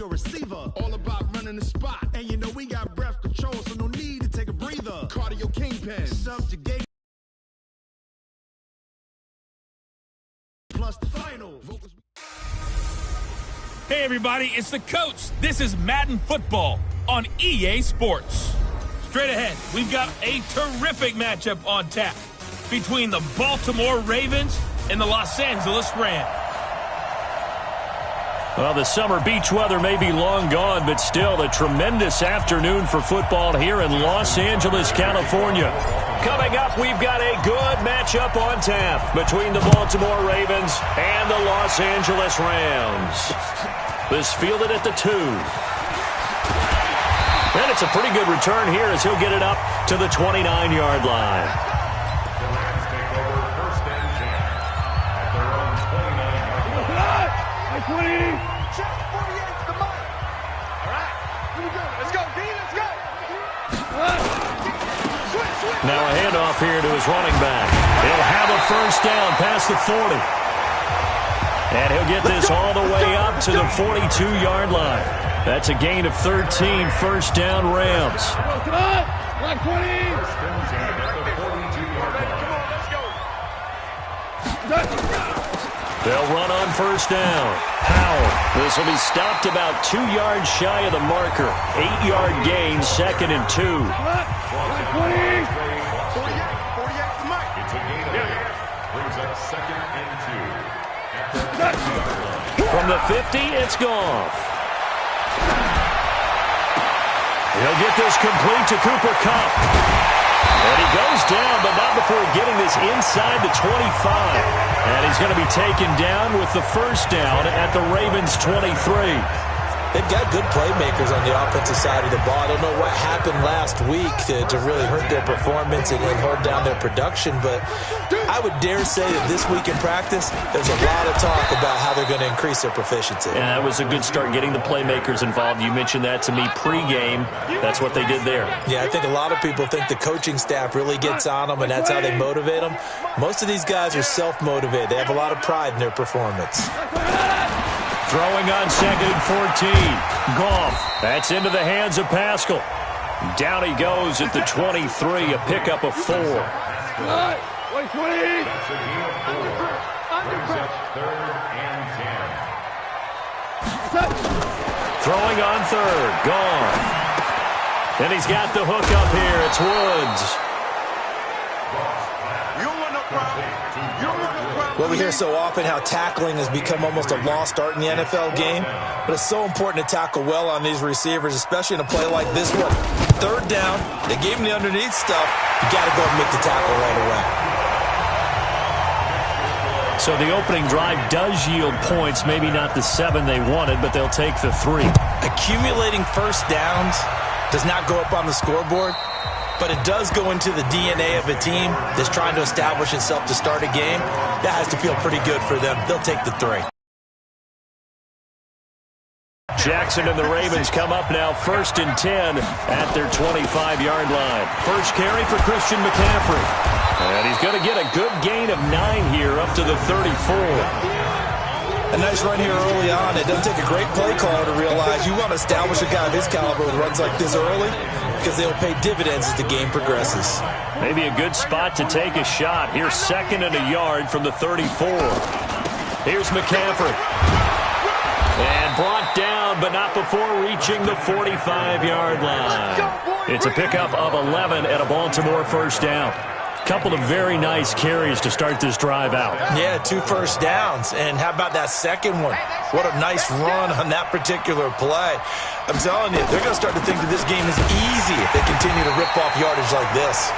your receiver. All about running the spot. And you know we got breath control, so no need to take a breather. Cardio kingpin. Subjugate. Plus the final. Hey everybody, it's the coach. This is Madden Football on EA Sports. Straight ahead, we've got a terrific matchup on tap between the Baltimore Ravens and the Los Angeles Rams. Well, the summer beach weather may be long gone, but still a tremendous afternoon for football here in Los Angeles, California. Coming up, we've got a good matchup on tap between the Baltimore Ravens and the Los Angeles Rams. This fielded at the 2. And it's a pretty good return here as he'll get it up to the 29-yard line. The Rams take over first and 10 at their own 29-yard line. Check 48 to the mark. All right, here we go. Let's go, D. Let's go. Switch. Now a handoff here to his running back. He'll have a first down past the 40. And he'll get this all the way up to the 42-yard line. That's a gain of 13, first down Rams. First and 10 at the 42-yard line. They'll run on first down. Powell. This will be stopped about 2 yards shy of the marker. 8-yard gain, second and 2. 48 to Mike. It's a gain of 8. Brings up second and 2. From the 50, it's Goff. He'll get this complete to Cooper Kupp. And he goes down, but not before getting this inside the 25. And he's going to be taken down with the first down at the Ravens' 23. They've got good playmakers on the offensive side of the ball. I don't know what happened last week to really hurt their performance and hold down their production, but I would dare say that this week in practice, there's a lot of talk about how they're going to increase their proficiency. Yeah, that was a good start getting the playmakers involved. You mentioned that to me pregame. That's what they did there. Yeah, I think a lot of people think the coaching staff really gets on them, and that's how they motivate them. Most of these guys are self-motivated. They have a lot of pride in their performance. Throwing on second and 14. Goff. That's into the hands of Pascal. Down he goes at the 23, a pickup of 4. That's a gain of 4. Brings up third and 10. Throwing on third. Goff. And he's got the hook up here. It's Woods. You don't want no problem. You don't want no problem. Well, we hear so often how tackling has become almost a lost art in the NFL game, but it's so important to tackle well on these receivers, especially in a play like this one. Third down, they gave him the underneath stuff. You got to go and make the tackle right away. So the opening drive does yield points, maybe not the 7 they wanted, but they'll take the 3. Accumulating first downs does not go up on the scoreboard, but it does go into the DNA of a team that's trying to establish itself to start a game. That has to feel pretty good for them. They'll take the 3. Jackson and the Ravens come up now first and 10 at their 25-yard line. First carry for Christian McCaffrey. And he's going to get a good gain of 9 here up to the 34. A nice run here early on. It doesn't take a great play caller to realize you want to establish a guy of his caliber with runs like this early because they'll pay dividends as the game progresses. Maybe a good spot to take a shot. Here's second and a yard from the 34. Here's McCaffrey. And brought down, but not before reaching the 45-yard line. It's a pickup of 11 and a Baltimore first down. Couple of very nice carries to start this drive out. Yeah, 2 first downs. And how about that second one? What a nice run on that particular play. I'm telling you, they're going to start to think that this game is easy if they continue to rip off yardage like this.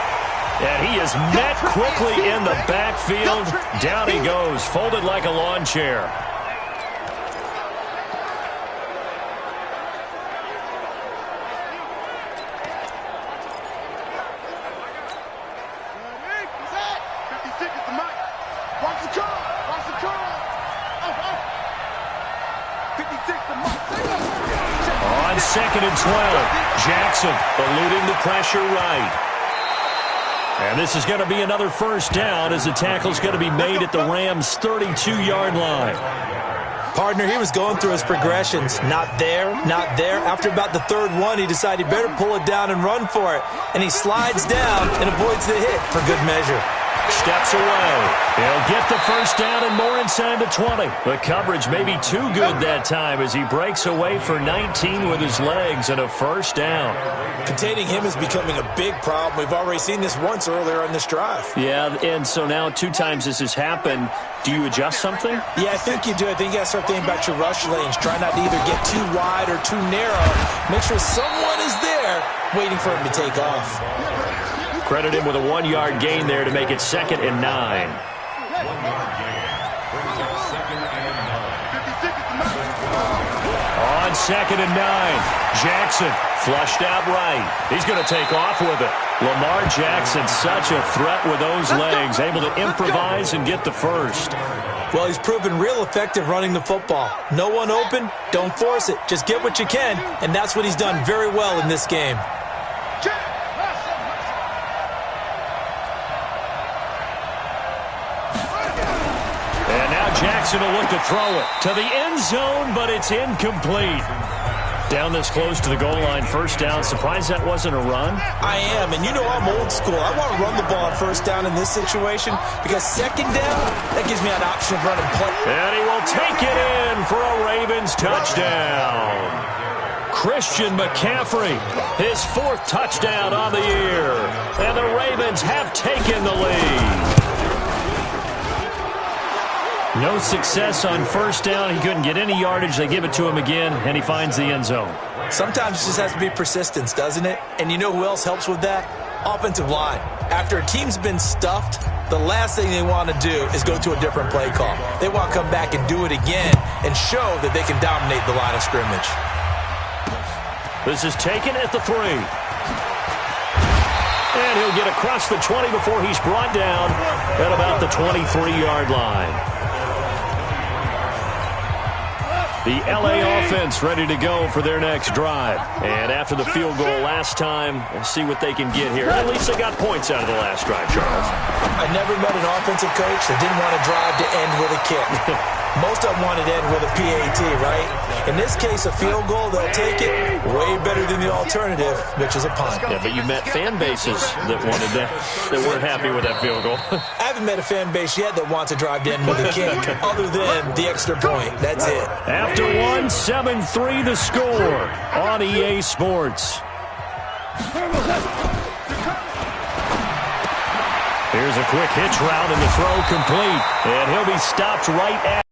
And he is met quickly in the backfield. Down he goes, folded like a lawn chair. On second and 12, Jackson eluding the pressure right. And this is going to be another first down as the tackle's going to be made at the Rams' 32-yard line. Partner, he was going through his progressions. Not there, not there. After about the third one, he decided he better pull it down and run for it. And he slides down and avoids the hit for good measure. Steps away. He'll get the first down and more inside the 20. The coverage may be too good that time as he breaks away for 19 with his legs and a first down. Containing him is becoming a big problem. We've already seen this once earlier on this drive. Yeah, and so now 2 times this has happened. Do you adjust something? Yeah, I think you do. I think you got to start thinking about your rush lanes. Try not to either get too wide or too narrow. Make sure someone is there waiting for him to take off. Credit him with a 1-yard gain there to make it 2nd and 9. 1 yard gain. Brings up 2nd and 9. On 2nd and 9, Jackson flushed out right. He's going to take off with it. Lamar Jackson, such a threat with those legs, able to improvise and get the first. Well, he's proven real effective running the football. No one open, don't force it. Just get what you can, and that's what he's done very well in this game. Jackson will look to throw it to the end zone, but it's incomplete. Down this close to the goal line, first down. Surprised that wasn't a run? I am, and you know I'm old school. I want to run the ball on first down in this situation because second down, that gives me an option of running play. And he will take it in for a Ravens touchdown. Christian McCaffrey, his 4th touchdown on the year. And the Ravens have taken the lead. No success on first down. He couldn't get any yardage. They give it to him again, and he finds the end zone. Sometimes it just has to be persistence, doesn't it? And you know who else helps with that? Offensive line. After a team's been stuffed, the last thing they want to do is go to a different play call. They want to come back and do it again and show that they can dominate the line of scrimmage. This is taken at the 3. And he'll get across the 20 before he's brought down at about the 23-yard line. The L.A. offense ready to go for their next drive. And after the field goal last time, let's see what they can get here. At least they got points out of the last drive, Charles. I never met an offensive coach that didn't want a drive to end with a kick. Most of them wanted to end with a PAT, right? In this case, a field goal, they'll take it way better than the alternative, which is a punt. Yeah, but you met fan bases that wanted that weren't happy with that field goal. I haven't met a fan base yet that wants a drive to end with a kick, other than the extra point. That's it. After 1, 7-3 the score on EA Sports. Here's a quick hitch route and the throw complete. And he'll be stopped right at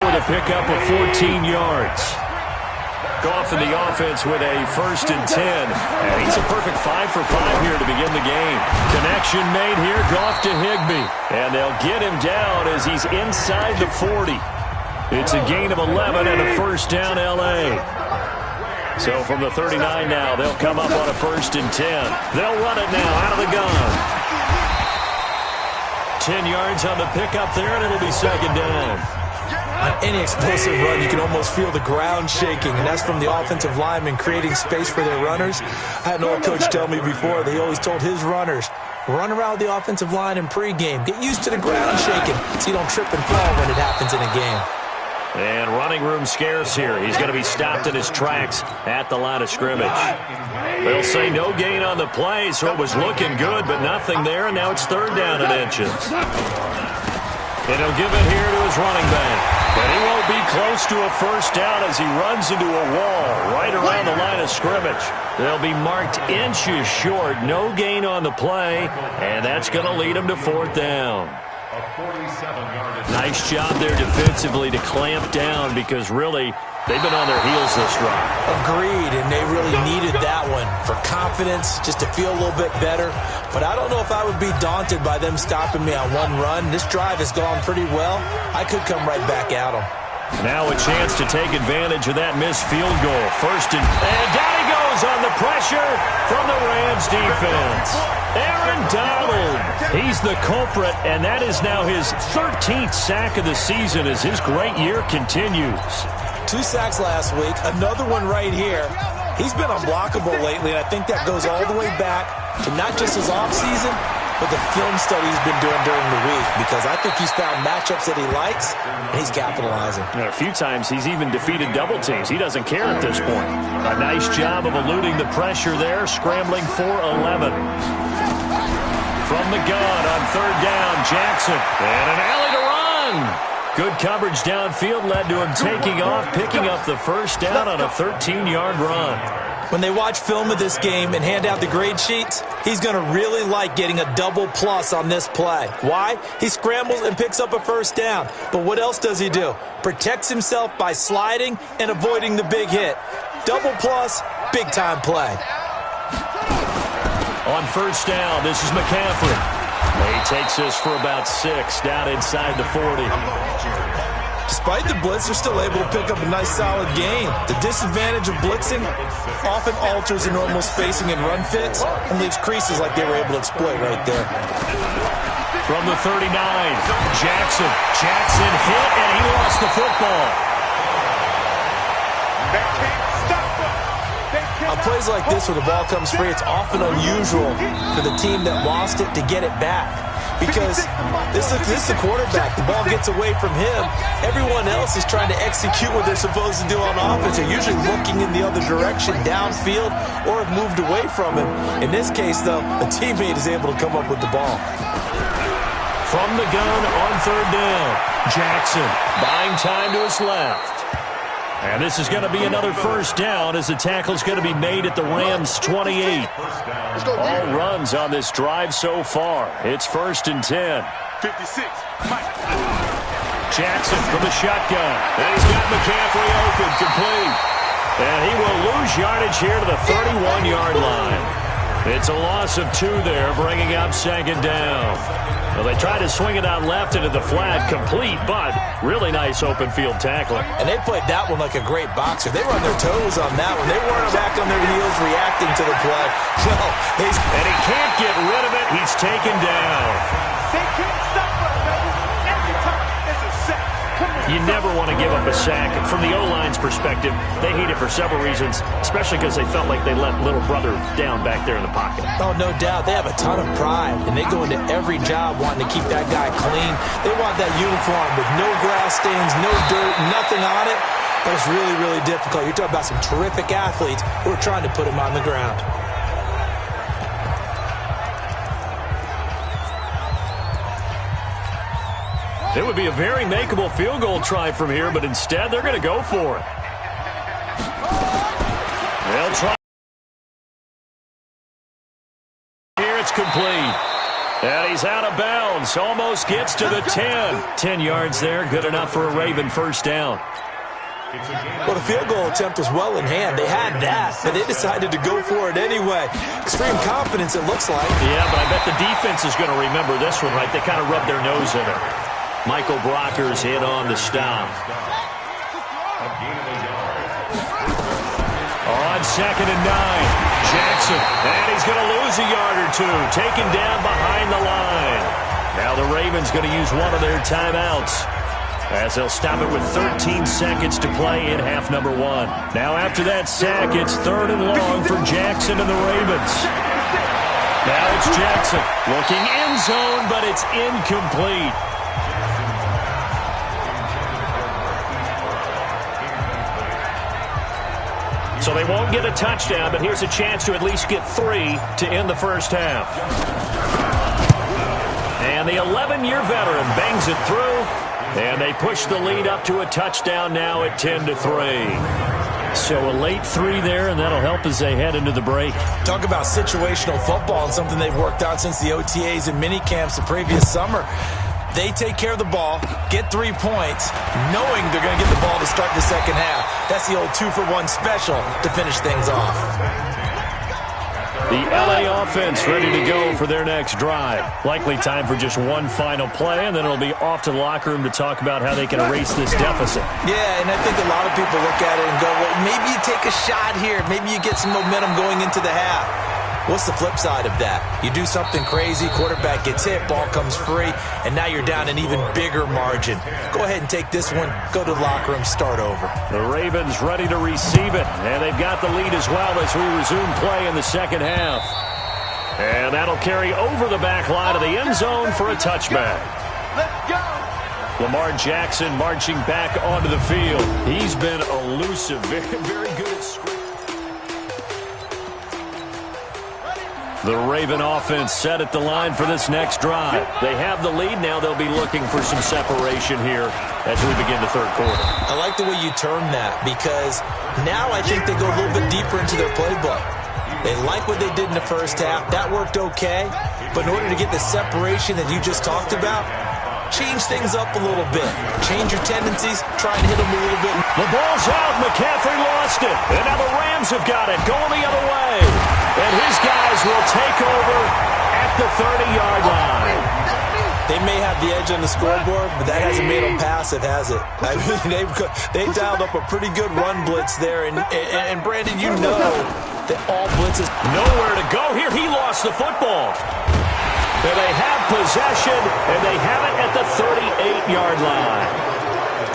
to pick up a 14 yards. Goff in the offense with a 1st and 10. And he's a perfect 5 for 5 here to begin the game. Connection made here, Goff to Higbee. And they'll get him down as he's inside the 40. It's a gain of 11 and a first down L.A. So from the 39 now, they'll come up on a 1st and 10. They'll run it now out of the gun. 10 yards on the pickup there, and it'll be 2nd down. On any explosive run, you can almost feel the ground shaking, and that's from the offensive linemen creating space for their runners. I had an old coach tell me before, they always told his runners, run around the offensive line in pregame. Get used to the ground shaking so you don't trip and fall when it happens in a game. And running room scarce here. He's going to be stopped in his tracks at the line of scrimmage. They'll say no gain on the play, so it was looking good, but nothing there, and now it's 3rd down and inches. And he'll give it here to his running back. But he won't be close to a first down as he runs into a wall right around the line of scrimmage. They'll be marked inches short. No gain on the play, and that's going to lead him to 4th down. Nice job there defensively to clamp down because really they've been on their heels this drive. Agreed, and they really needed that one for confidence, just to feel a little bit better. But I don't know if I would be daunted by them stopping me on one run. This drive has gone pretty well. I could come right back at them. Now a chance to take advantage of that missed field goal. 1st and down he goes on the pressure from the Rams defense. Aaron Donald, he's the culprit, and that is now his 13th sack of the season as his great year continues. 2 sacks last week, another one right here. He's been unblockable lately, and I think that goes all the way back to not just his offseason, with the film study he's been doing during the week, because I think he's found matchups that he likes, and he's capitalizing. And a few times he's even defeated double teams. He doesn't care at this point. A nice job of eluding the pressure there, scrambling for 11. From the gun on third down, Jackson. And an alley to run. Good coverage downfield led to him taking off, picking up the first down on a 13-yard run. When they watch film of this game and hand out the grade sheets, he's going to really like getting a double plus on this play. Why? He scrambles and picks up a first down. But what else does he do? Protects himself by sliding and avoiding the big hit. Double plus, big-time play. On first down, this is McCaffrey. He takes this for about 6 down inside the 40. Despite the blitz, they're still able to pick up a nice solid gain. The disadvantage of blitzing often alters the normal spacing and run fits and leaves creases like they were able to exploit right there. From the 39, Jackson. Jackson hit, and he lost the football. On plays like this where the ball comes free, it's often unusual for the team that lost it to get it back. Because this is the quarterback. The ball gets away from him. Everyone else is trying to execute what they're supposed to do on offense. They're usually looking in the other direction, downfield, or have moved away from him. In this case, though, a teammate is able to come up with the ball. From the gun on third down, Jackson buying time to his left. And this is going to be another first down as the tackle is going to be made at the Rams' 28. All runs on this drive so far. It's 1st and 10. 56. Jackson from the shotgun. And he's got McCaffrey open, complete. And he will lose yardage here to the 31-yard line. It's a loss of 2 there, bringing up 2nd down. Well, they tried to swing it out left into the flat, complete, but really nice open field tackling. And they played that one like a great boxer. They were on their toes on that one. They weren't back on their heels reacting to the play. No, and he can't get rid of it. He's taken down. They can't stop us, baby. Every time it's a sack. You never want to give up a sack. From the O-line's perspective, they hate it for several reasons, especially because they felt like they let little brother down back there in the pocket. Oh, no doubt. They have a ton of pride, and they go into every job wanting to keep that guy clean. They want that uniform with no grass stains, no dirt, nothing on it. But it's really, really difficult. You're talking about some terrific athletes who are trying to put him on the ground. It would be a very makeable field goal try from here, but instead they're going to go for it. They'll try. Here it's complete. And he's out of bounds. Almost gets to the 10. 10 yards there. Good enough for a Raven first down. Well, the field goal attempt was well in hand. They had that, but they decided to go for it anyway. Extreme confidence, it looks like. Yeah, but I bet the defense is going to remember this one, right? They kind of rubbed their nose in it. Michael Brocker's in on the stop. On 2nd and 9, Jackson. And he's going to lose a yard or 2. Taken down behind the line. Now the Ravens going to use one of their timeouts, as they'll stop it with 13 seconds to play in half number 1. Now after that sack, it's 3rd and long for Jackson and the Ravens. Now it's Jackson looking end zone, but it's incomplete. So they won't get a touchdown, but here's a chance to at least get 3 to end the first half. And the 11-year veteran bangs it through. And they push the lead up to a touchdown now at 10-3. So a late 3 there, and that'll help as they head into the break. Talk about situational football and something they've worked out since the OTAs and mini camps the previous summer. They take care of the ball, get 3 points, knowing they're going to get the ball to start the second half. That's the old 2-for-1 special to finish things off. The LA offense ready to go for their next drive. Likely time for just one final play, and then it'll be off to the locker room to talk about how they can erase this deficit. Yeah, and I think a lot of people look at it and go, well, maybe you take a shot here. Maybe you get some momentum going into the half. What's the flip side of that? You do something crazy, quarterback gets hit, ball comes free, and now you're down an even bigger margin. Go ahead and take this one, go to the locker room, start over. The Ravens ready to receive it, and they've got the lead as well as we resume play in the second half. And that'll carry over the back line of the end zone for a touchback. Let's go. Lamar Jackson marching back onto the field. He's been elusive, very, very good at scrimmage. The Raven offense set at the line for this next drive. They have the lead now. They'll be looking for some separation here as we begin the third quarter. I like the way you term that because now I think they go a little bit deeper into their playbook. They like what they did in the first half. That worked okay. But in order to get the separation that you just talked about, change things up a little bit. Change your tendencies. Try and hit them a little bit. The ball's out. McCaffrey lost it. And now the Rams have got it. Going the other way. And his guys will take over at the 30-yard line. They may have the edge on the scoreboard, but that hasn't made them passive, has it? I mean, they dialed up a pretty good run blitz there. And Brandon, you know that all blitzes. Nowhere to go here. He lost the football. And they have possession, and they have it at the 38-yard line.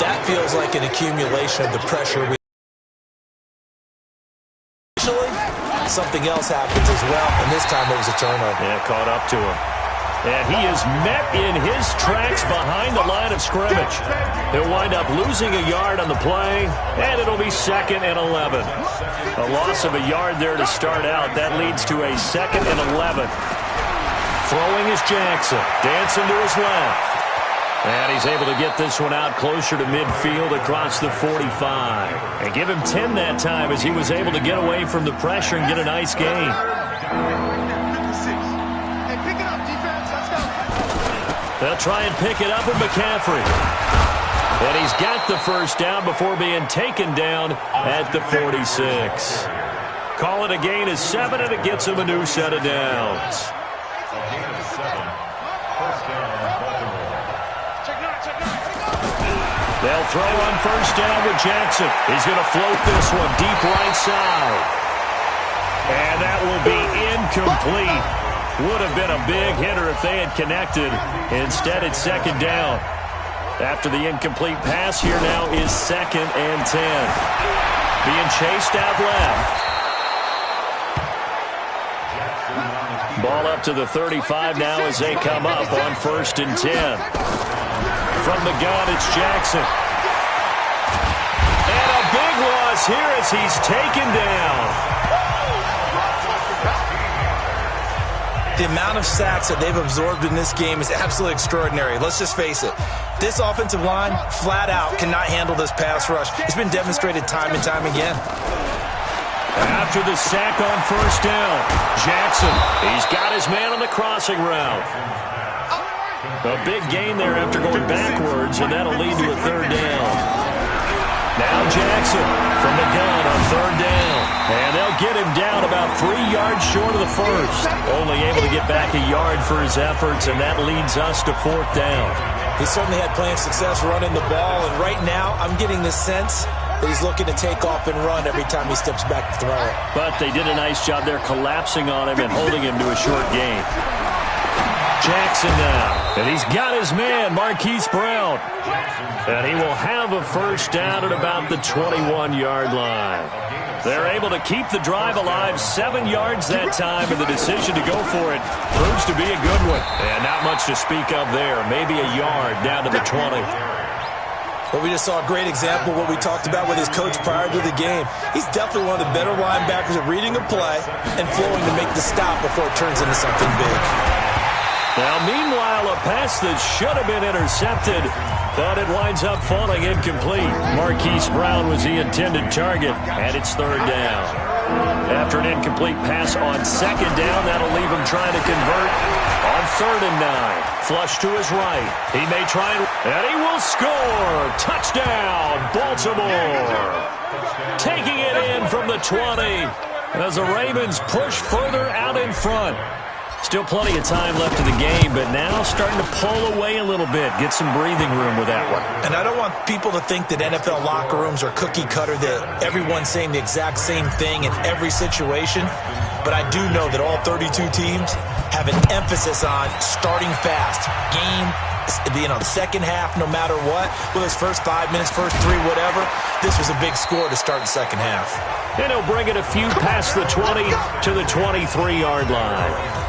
That feels like an accumulation of the pressure. Something else happens as well, and this time it was a turnover. Yeah, caught up to him. And he is met in his tracks behind the line of scrimmage. He'll wind up losing a yard on the play, and it'll be 2nd and 11. A loss of a yard there to start out. That leads to a 2nd and 11. Throwing is Jackson. Dancing to his left. And he's able to get this one out closer to midfield across the 45. And give him 10 that time as he was able to get away from the pressure and get a nice gain. Hey, pick it up, defense. Let's go. They'll try and pick it up with McCaffrey. And he's got the first down before being taken down at the 46. Call it a gain of 7, and it gets him a new set of downs. They'll throw on first down with Jackson. He's going to float this one deep right side. And that will be incomplete. Would have been a big hitter if they had connected. Instead, it's 2nd down. After the incomplete pass, here now is 2nd and 10. Being chased out left. Ball up to the 35 now as they come up on 1st and 10. From the gun, it's Jackson. And a big loss here as he's taken down. The amount of sacks that they've absorbed in this game is absolutely extraordinary. Let's just face it. This offensive line, flat out, cannot handle this pass rush. It's been demonstrated time and time again. After the sack on first down, Jackson, he's got his man on the crossing route. A big gain there after going backwards, and that'll lead to a 3rd down. Now Jackson from the gun on 3rd down. And they'll get him down about 3 yards short of the first. Only able to get back a yard for his efforts, and that leads us to 4th down. He certainly had plenty of success running the ball, and right now I'm getting the sense that he's looking to take off and run every time he steps back to throw it. But they did a nice job there collapsing on him and holding him to a short gain. Jackson now, and he's got his man, Marquise Brown. And he will have a first down at about the 21-yard line. They're able to keep the drive alive 7 yards that time, and the decision to go for it proves to be a good one. And not much to speak of there. Maybe a yard down to the 20. Well, we just saw a great example of what we talked about with his coach prior to the game. He's definitely one of the better linebackers at reading a play and flowing to make the stop before it turns into something big. Now, meanwhile, a pass that should have been intercepted, but it winds up falling incomplete. Marquise Brown was the intended target, and it's 3rd down. After an incomplete pass on 2nd down, that'll leave him trying to convert on 3rd and 9. Flush to his right. He may try and he will score. Touchdown, Baltimore. Taking it in from the 20 as the Ravens push further out in front. Still plenty of time left in the game, but now starting to pull away a little bit. Get some breathing room with that one. And I don't want people to think that NFL locker rooms are cookie cutter, that everyone's saying the exact same thing in every situation. But I do know that all 32 teams have an emphasis on starting fast. Game, the second half, no matter what. Well, his first 5 minutes, first 3, whatever. This was a big score to start the second half. And he'll bring it a few past the 20 to the 23-yard line.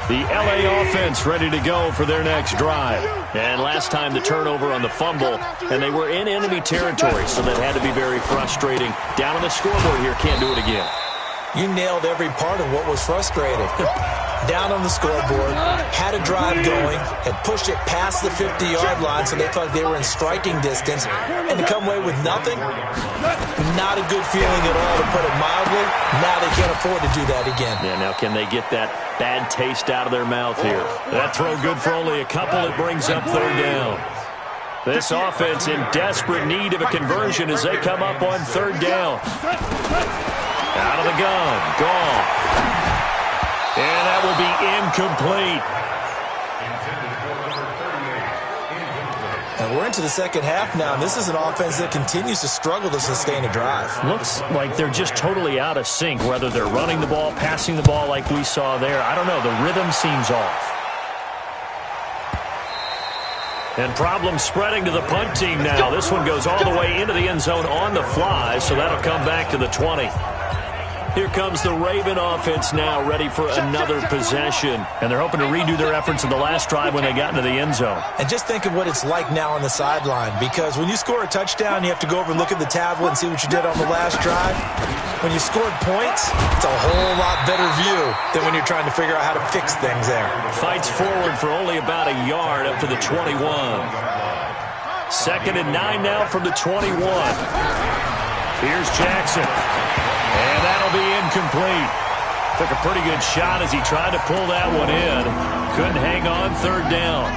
The LA offense ready to go for their next drive. And last time the turnover on the fumble, and they were in enemy territory, so that had to be very frustrating. Down on the scoreboard here, can't do it again. You nailed every part of what was frustrating. Down on the scoreboard, had a drive going, had pushed it past the 50-yard line, so they thought they were in striking distance, and to come away with nothing, not a good feeling at all, to put it mildly. Now they can't afford to do that again. Yeah, now can they get that bad taste out of their mouth here? That throw good for only a couple. It brings up third down. This offense in desperate need of a conversion as they come up on third down. Out of the gun, Goff. And that will be incomplete. And we're into the second half now, and this is an offense that continues to struggle to sustain a drive. Looks like they're just totally out of sync, whether they're running the ball, passing the ball like we saw there. I don't know. The rhythm seems off. And problems spreading to the punt team now. This one goes all the way into the end zone on the fly, so that'll come back to the 20. Here comes the Raven offense now, ready for another possession. And they're hoping to redo their efforts in the last drive when they got into the end zone. And just think of what it's like now on the sideline, because when you score a touchdown, you have to go over and look at the tablet and see what you did on the last drive. When you scored points, it's a whole lot better view than when you're trying to figure out how to fix things there. Fights forward for only about a yard up to the 21. 2nd and 9 now from the 21. Here's Jackson. And that'll be incomplete. Took a pretty good shot as he tried to pull that one in. Couldn't hang on third down.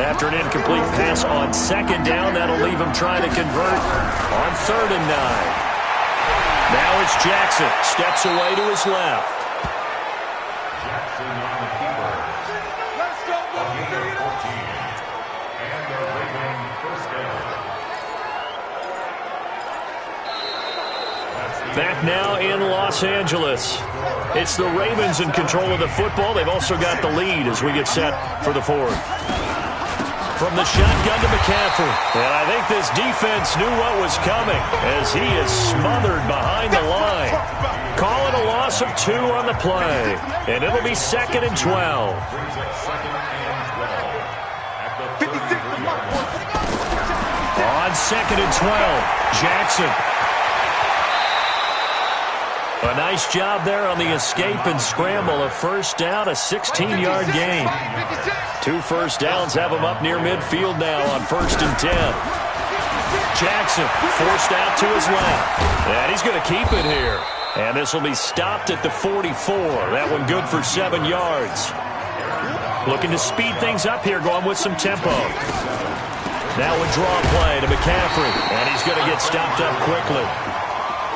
After an incomplete pass on 2nd down, that'll leave him trying to convert on 3rd and 9. Now it's Jackson. Steps away to his left. Jackson on the keeper. Let's go, boys. And the Raven first down. Back now in Los Angeles. It's the Ravens in control of the football. They've also got the lead as we get set for the 4th. From the shotgun to McCaffrey. And I think this defense knew what was coming as he is smothered behind the line. Calling a loss of 2 on the play. And it'll be 2nd and 12. On 2nd and 12, Jackson. A nice job there on the escape and scramble. A first down, a 16-yard gain. 2 first downs have him up near midfield now on 1st and 10. Jackson forced out to his left. And he's going to keep it here. And this will be stopped at the 44. That one good for 7 yards. Looking to speed things up here, going with some tempo. Now a draw play to McCaffrey. And he's going to get stopped up quickly.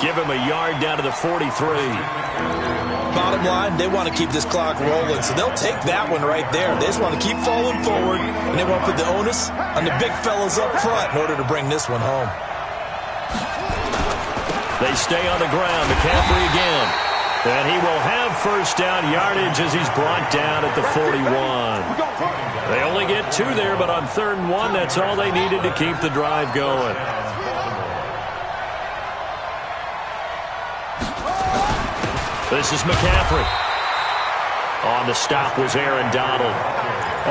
Give him a yard down to the 43. Bottom line, they want to keep this clock rolling, so they'll take that one right there. They just want to keep falling forward, and they want to put the onus on the big fellas up front in order to bring this one home. They stay on the ground. McCaffrey again. And he will have first down yardage as he's brought down at the 41. They only get 2 there, but on 3rd and 1, that's all they needed to keep the drive going. This is McCaffrey. On the stop was Aaron Donald.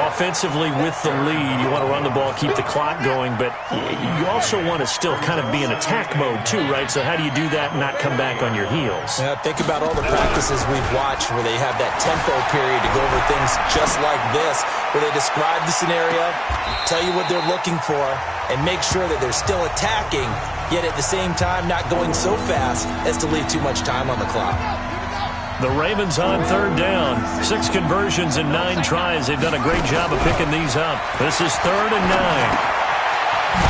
Offensively with the lead, you want to run the ball, keep the clock going, but you also want to still kind of be in attack mode too, right? So how do you do that and not come back on your heels? Yeah, think about all the practices we've watched where they have that tempo period to go over things just like this, where they describe the scenario, tell you what they're looking for, and make sure that they're still attacking, yet at the same time not going so fast as to leave too much time on the clock. The Ravens on 3rd down. 6 conversions in 9 tries. They've done a great job of picking these up. This is 3rd and 9.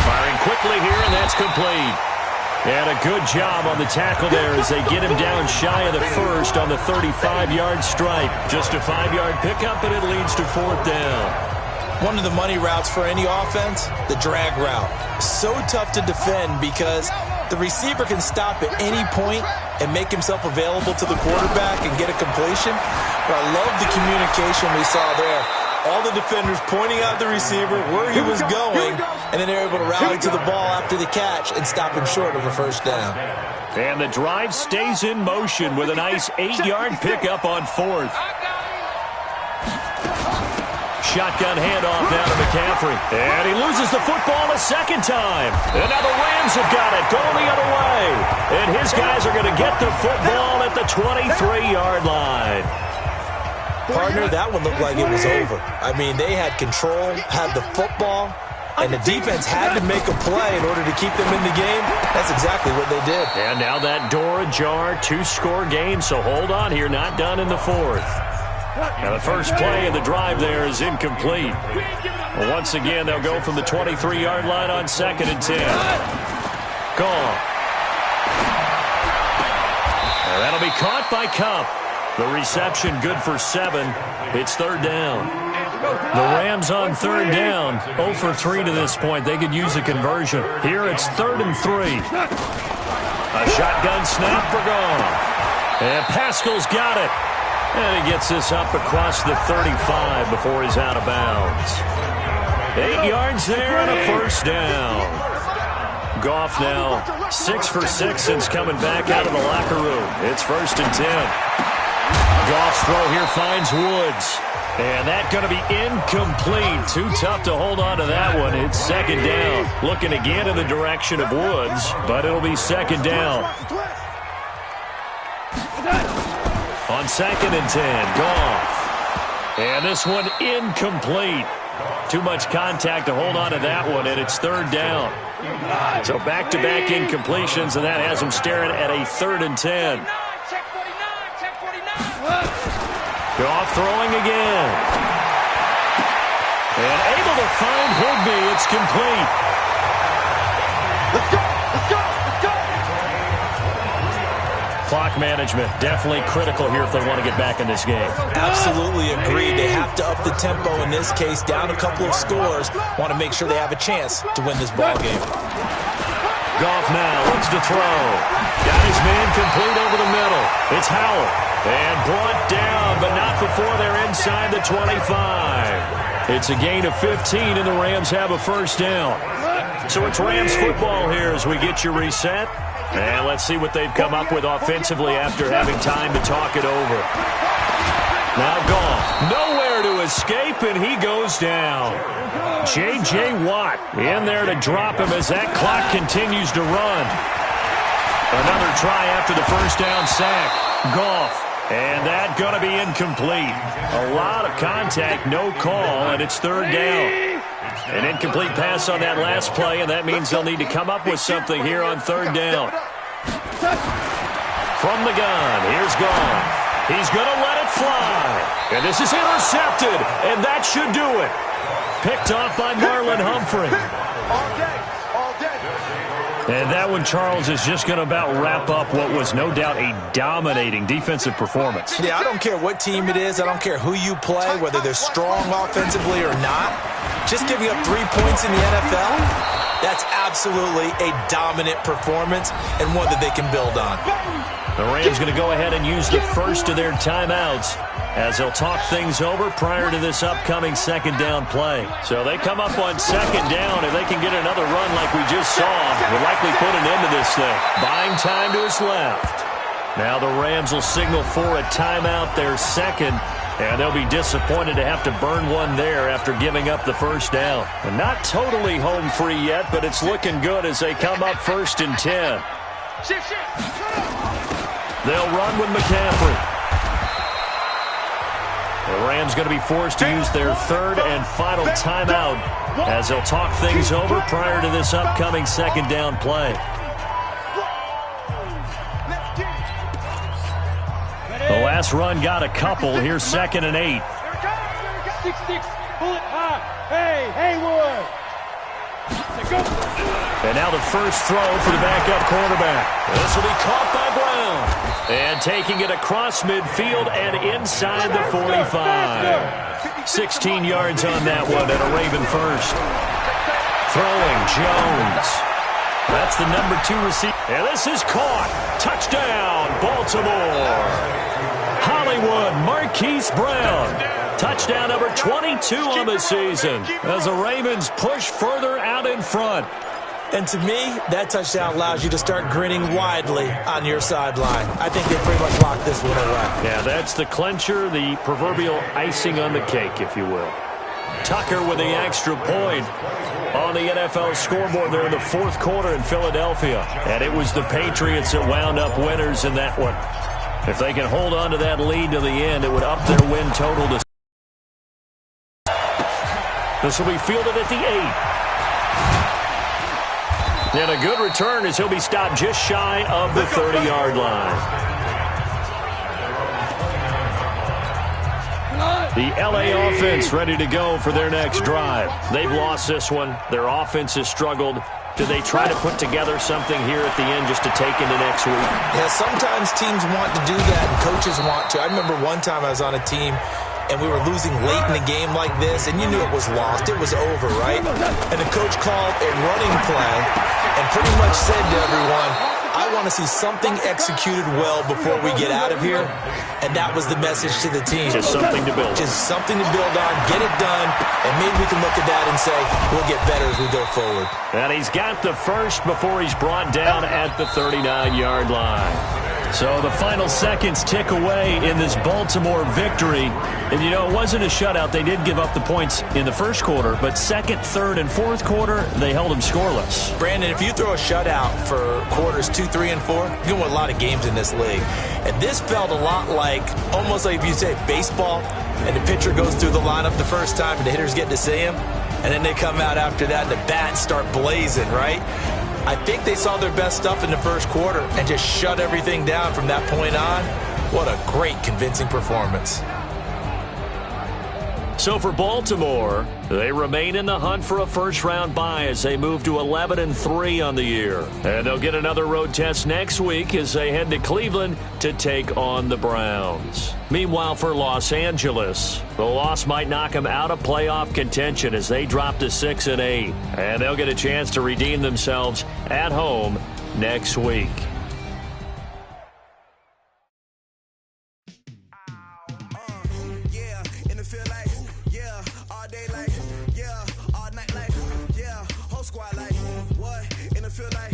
Firing quickly here, and that's complete. And a good job on the tackle there as they get him down shy of the 1st on the 35-yard strike. Just a 5-yard pickup, and it leads to 4th down. One of the money routes for any offense, the drag route. So tough to defend because the receiver can stop at any point and make himself available to the quarterback and get a completion. But I love the communication we saw there. All the defenders pointing out the receiver, where he was going, and then they're able to rally to the ball after the catch and stop him short of a first down. And the drive stays in motion with a nice 8-yard pickup on 4th. shotgun handoff now to McCaffrey. And he loses the football a second time. And now the Rams have got it, going the other way. And his guys are going to get the football at the 23-yard line. Partner, that one looked like it was over. I mean, they had control, had the football, and the defense had to make a play in order to keep them in the game. That's exactly what they did. And now that door ajar, 2-score game, so hold on here, not done in the fourth. Now the first play of the drive there is incomplete. Well, once again, they'll go from the 23-yard line on 2nd and 10. Gone. And that'll be caught by Cup. The reception good for 7. It's 3rd down. The Rams on 3rd down. 0 for 3 to this point. They could use a conversion. Here it's 3rd and 3. A shotgun snap for Goff. And Pascal's got it. And he gets this up across the 35 before he's out of bounds. 8 yards there and a first down. Goff now 6 for 6 since coming back out of the locker room. It's 1st and 10. Goff's throw here finds Woods. And that's going to be incomplete. Too tough to hold on to that one. It's 2nd down. Looking again in the direction of Woods, but it'll be 2nd down. On 2nd and 10, Goff. And this one incomplete. Too much contact to hold on to that one, and it's 3rd down. So back-to-back incompletions, and that has him staring at a 3rd and 10. Goff throwing again. And able to find Higbee. It's complete. Let's go! Let's go! Let's go! Clock management definitely critical here if they want to get back in this game. Absolutely agreed. They have to up the tempo in this case, down a couple of scores. Want to make sure they have a chance to win this ball game. Goff now looks to throw. Got his man complete over the middle. It's Howell. And brought down, but not before they're inside the 25. It's a gain of 15, and the Rams have a first down. So it's Rams football here as we get you reset. And let's see what they've come up with offensively after having time to talk it over. Now Goff, nowhere to escape, and he goes down. J.J. Watt in there to drop him as that clock continues to run. Another try after the first down sack. Goff. And that's going to be incomplete. A lot of contact, no call, and it's 3rd down. An incomplete pass on that last play, and that means they'll need to come up with something here on 3rd down. From the gun, here's Goff. He's going to let it fly. And this is intercepted, and that should do it. Picked off by Marlon Humphrey. All day. All day. And that one, Charles, is just going to about wrap up what was no doubt a dominating defensive performance. Yeah, I don't care what team it is. I don't care who you play, whether they're strong offensively or not. Just giving up 3 points in the NFL, that's absolutely a dominant performance and one that they can build on. The Rams going to go ahead and use the first of their timeouts as they'll talk things over prior to this upcoming 2nd down play. So they come up on 2nd down. If they can get another run like we just saw, will likely put an end to this thing. Buying time to his left. Now the Rams will signal for a timeout, their 2nd, and they'll be disappointed to have to burn one there after giving up the first down. And not totally home free yet, but it's looking good as they come up 1st and 10. They'll run with McCaffrey. The Rams going to be forced to use their 3rd and final timeout as they'll talk things over prior to this upcoming 2nd down play. The last run got a couple. Here's 2nd and 8. 6-6, pull it high. Hey, Haywood. And now the first throw for the backup quarterback. This will be caught by Brown. And taking it across midfield and inside the 45. 16 yards on that one and a Raven first. Throwing Jones. That's the number 2 receiver. And this is caught. Touchdown, Baltimore. Hollywood Marquise Brown. Touchdown number 22 on the season as the Ravens push further out in front. And to me, that touchdown allows you to start grinning widely on your sideline. I think they pretty much locked this one away. Yeah, that's the clincher, the proverbial icing on the cake, if you will. Tucker with the extra point on the NFL scoreboard there in the fourth quarter in Philadelphia. And it was the Patriots that wound up winners in that one. If they can hold on to that lead to the end, it would up their win total to... This will be fielded at the 8. And a good return as he'll be stopped just shy of the 30-yard line. The L.A. offense ready to go for their next drive. They've lost this one. Their offense has struggled. Do they try to put together something here at the end just to take into next week? Yeah, sometimes teams want to do that and coaches want to. I remember one time I was on a team and we were losing late in the game like this, and you knew it was lost. It was over, right? And the coach called a running play and pretty much said to everyone, I want to see something executed well before we get out of here. And that was the message to the team. Just something to build. Just something to build on, get it done, and maybe we can look at that and say, we'll get better as we go forward. And he's got the first before he's brought down at the 39-yard line. So the final seconds tick away in this Baltimore victory. And, you know, it wasn't a shutout. They did give up the points in the first quarter, but second, third, and fourth quarter, they held them scoreless. Brandon, if you throw a shutout for quarters 2, 3, and 4, you're going to win a lot of games in this league. And this felt a lot like, almost like if you say baseball, and the pitcher goes through the lineup the first time and the hitters get to see him, and then they come out after that and the bats start blazing, right? I think they saw their best stuff in the first quarter and just shut everything down from that point on. What a great, convincing performance. So for Baltimore, they remain in the hunt for a first-round bye as they move to 11-3 on the year. And they'll get another road test next week as they head to Cleveland to take on the Browns. Meanwhile, for Los Angeles, the loss might knock them out of playoff contention as they drop to 6-8. And they'll get a chance to redeem themselves at home next week. Squad like what in the field like